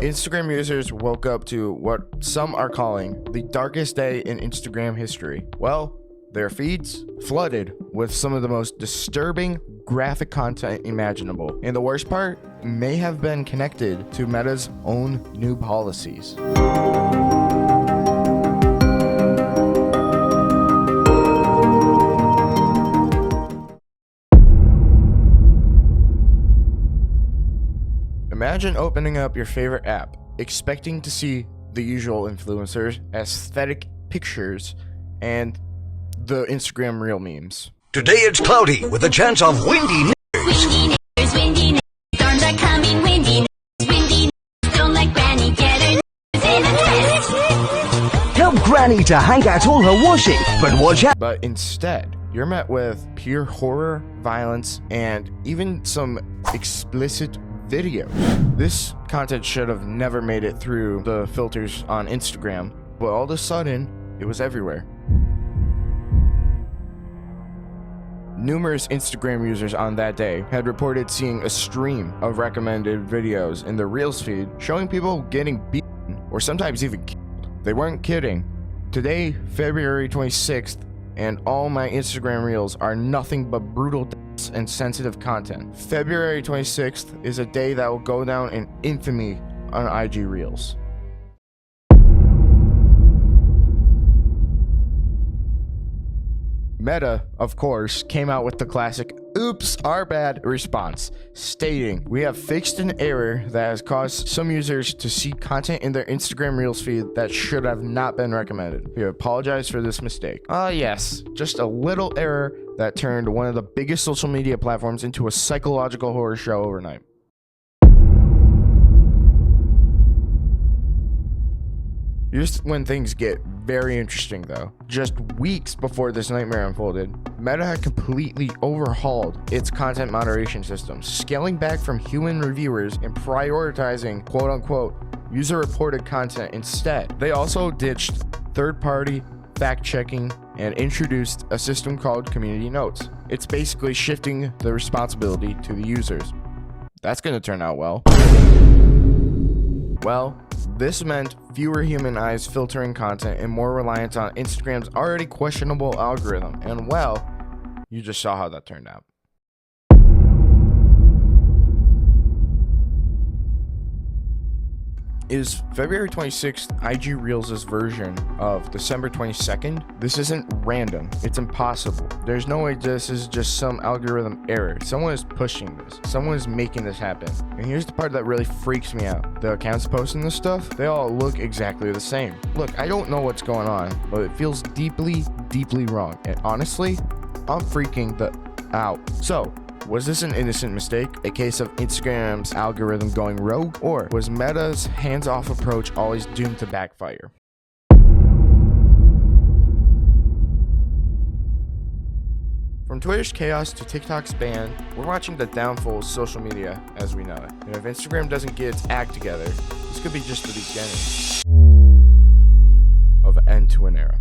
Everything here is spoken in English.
Instagram users woke up to what some are calling the darkest day in Instagram history. Well, their feeds flooded with some of the most disturbing graphic content imaginable. And the worst part may have been connected to Meta's own new policies. Imagine opening up your favorite app, expecting to see the usual influencers, aesthetic pictures, and the Instagram reel memes. Today it's cloudy with a chance of windy Windy neighbors, windy neighbors, storms are coming, windy neighbors, don't like Granny, get her in a dress. Help Granny to hang out all her washing, but watch out. But instead, you're met with pure horror, violence, and even some explicit videos. This content should have never made it through the filters on Instagram, but all of a sudden, it was everywhere. Numerous Instagram users on that day had reported seeing a stream of recommended videos in the Reels feed showing people getting beaten or sometimes even killed. They weren't kidding. Today, February 26th, and all my Instagram Reels are nothing but brutal deaths and sensitive content. February 26th is a day that will go down in infamy on IG Reels. Meta, of course, came out with the classic "oops, our bad" response, stating, "We have fixed an error that has caused some users to see content in their Instagram Reels feed that should have not been recommended. We apologize for this mistake." Yes, just a little error that turned one of the biggest social media platforms into a psychological horror show overnight. Here's when things get very interesting though. Just weeks before this nightmare unfolded, Meta had completely overhauled its content moderation system, scaling back from human reviewers and prioritizing quote-unquote user-reported content instead. They also ditched third-party fact-checking and introduced a system called Community Notes. It's basically shifting the responsibility to the users. That's gonna turn out well. Well, this meant fewer human eyes filtering content and more reliance on Instagram's already questionable algorithm. And well, you just saw how that turned out. Is February 26th IG Reels' version of December 22nd? This isn't random. It's impossible. There's no way this is just some algorithm error. Someone is pushing this. Someone is making this happen. And here's the part that really freaks me out. The accounts posting this stuff, they all look exactly the same. Look, I don't know what's going on, but it feels deeply, deeply wrong. And honestly, I'm freaking the out. So, was this an innocent mistake, a case of Instagram's algorithm going rogue, or was Meta's hands-off approach always doomed to backfire? From Twitter's chaos to TikTok's ban, we're watching the downfall of social media as we know it. And if Instagram doesn't get its act together, this could be just the beginning of an end to an era.